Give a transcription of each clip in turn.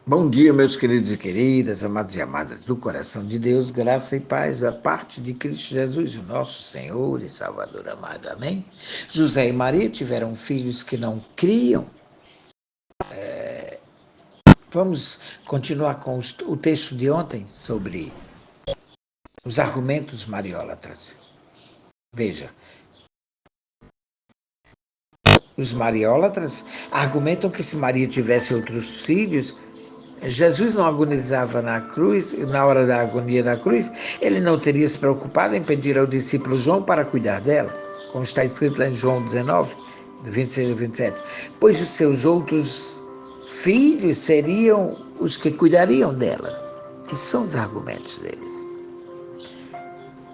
Bom dia, meus queridos e queridas, amados e amadas do coração de Deus, graça e paz da parte de Cristo Jesus, o nosso Senhor e Salvador amado. Amém? José e Maria tiveram filhos que não criam. Vamos continuar com o texto de ontem sobre os argumentos mariólatras. Veja, os mariólatras argumentam que se Maria tivesse outros filhos, Jesus não agonizava na cruz, na hora da agonia da cruz, ele não teria se preocupado em pedir ao discípulo João para cuidar dela, como está escrito lá em João 19, 26 a 27. Pois os seus outros filhos seriam os que cuidariam dela. Esses são os argumentos deles.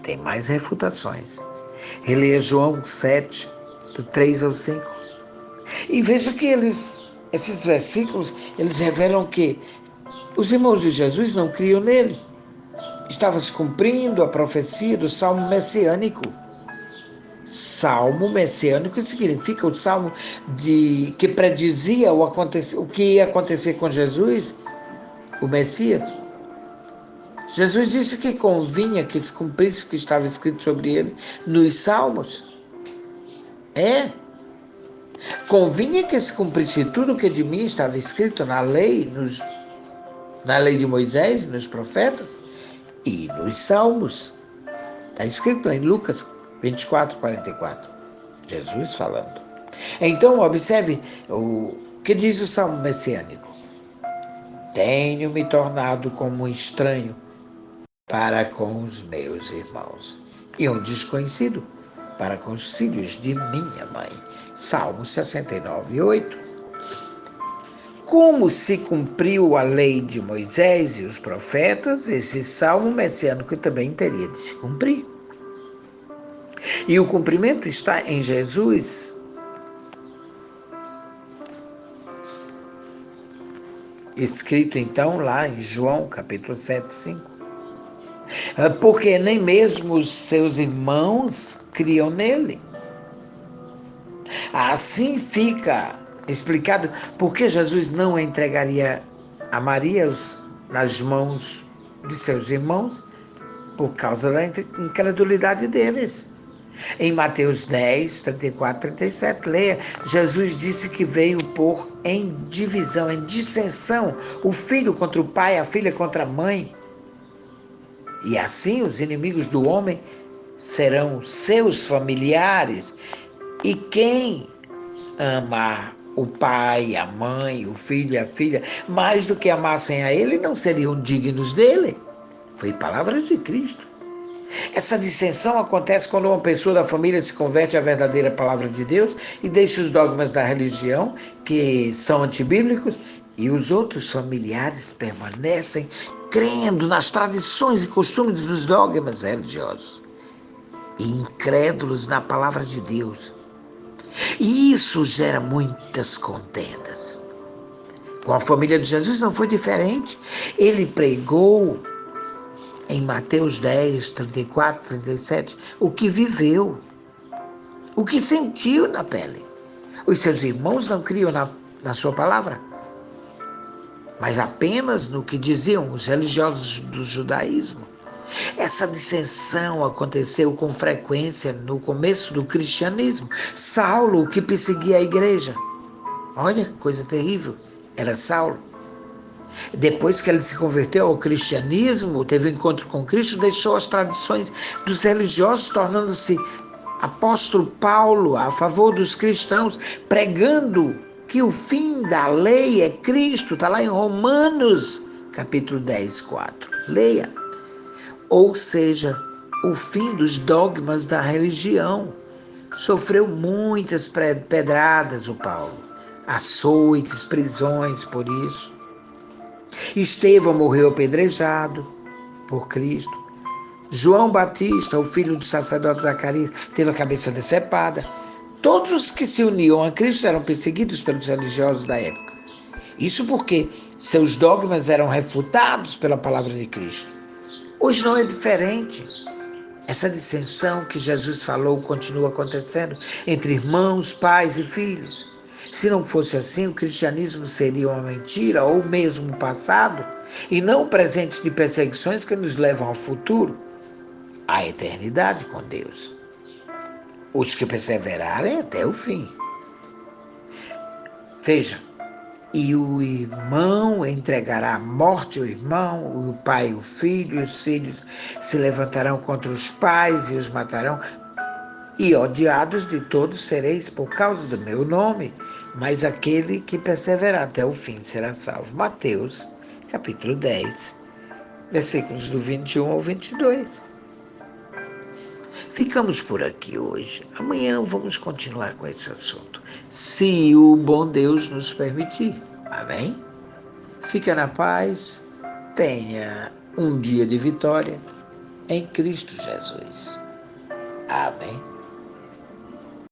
Tem mais refutações. Releia João 7, do 3 ao 5. E veja que esses versículos, eles revelam que os irmãos de Jesus não criam nele. Estava se cumprindo a profecia do Salmo messiânico. Salmo messiânico significa o salmo que predizia o que ia acontecer com Jesus, o Messias. Jesus disse que convinha que se cumprisse o que estava escrito sobre ele nos salmos. Convinha que se cumprisse tudo o que de mim estava escrito na lei, na lei de Moisés, nos profetas e nos salmos. Está escrito em Lucas 24, 44. Jesus falando. Então, observe o que diz o Salmo messiânico. Tenho me tornado como um estranho para com os meus irmãos e um desconhecido para com os filhos de minha mãe. Salmo 69, 8. Como se cumpriu a lei de Moisés e os profetas, esse salmo messiânico também teria de se cumprir. E o cumprimento está em Jesus. Escrito então lá em João capítulo 7, 5. Porque nem mesmo os seus irmãos criam nele. Assim fica explicado por que Jesus não entregaria a Maria nas mãos de seus irmãos, por causa da incredulidade deles. Em Mateus 10, 34, 37, leia, Jesus disse que veio pôr em divisão, em dissensão, o filho contra o pai, a filha contra a mãe. E assim os inimigos do homem serão seus familiares. E quem amar o pai, a mãe, o filho e a filha, mais do que amassem a ele, não seriam dignos dele. Foi palavras de Cristo. Essa dissensão acontece quando uma pessoa da família se converte à verdadeira palavra de Deus e deixa os dogmas da religião, que são antibíblicos, e os outros familiares permanecem crendo nas tradições e costumes dos dogmas religiosos e incrédulos na palavra de Deus. E isso gera muitas contendas. Com a família de Jesus não foi diferente. Ele pregou em Mateus 10, 34, 37, o que viveu, o que sentiu na pele. Os seus irmãos não criam na sua palavra, mas apenas no que diziam os religiosos do judaísmo. Essa dissensão aconteceu com frequência no começo do cristianismo. Saulo, que perseguia a igreja. Olha, coisa terrível, era Saulo. Depois que ele se converteu ao cristianismo, teve um encontro com Cristo, deixou as tradições dos religiosos, tornando-se apóstolo Paulo a favor dos cristãos, pregando que o fim da lei é Cristo. Está lá em Romanos, capítulo 10, 4. Leia. Ou seja, o fim dos dogmas da religião. Sofreu muitas pedradas o Paulo, açoites, prisões por isso. Estevão morreu apedrejado por Cristo. João Batista, o filho do sacerdote Zacarias, teve a cabeça decepada. Todos os que se uniam a Cristo eram perseguidos pelos religiosos da época. Isso porque seus dogmas eram refutados pela palavra de Cristo. Hoje não é diferente. Essa dissensão que Jesus falou continua acontecendo entre irmãos, pais e filhos. Se não fosse assim, o cristianismo seria uma mentira ou mesmo passado, e não o presente de perseguições que nos levam ao futuro, à eternidade com Deus. Os que perseverarem até o fim. Veja, e o irmão entregará à morte o irmão, o pai o filho, os filhos se levantarão contra os pais e os matarão, e odiados de todos sereis por causa do meu nome, mas aquele que perseverar até o fim será salvo. Mateus, capítulo 10, versículos do 21 ao 22. Ficamos por aqui hoje. Amanhã vamos continuar com esse assunto, se o bom Deus nos permitir. Amém? Fica na paz, tenha um dia de vitória em Cristo Jesus. Amém.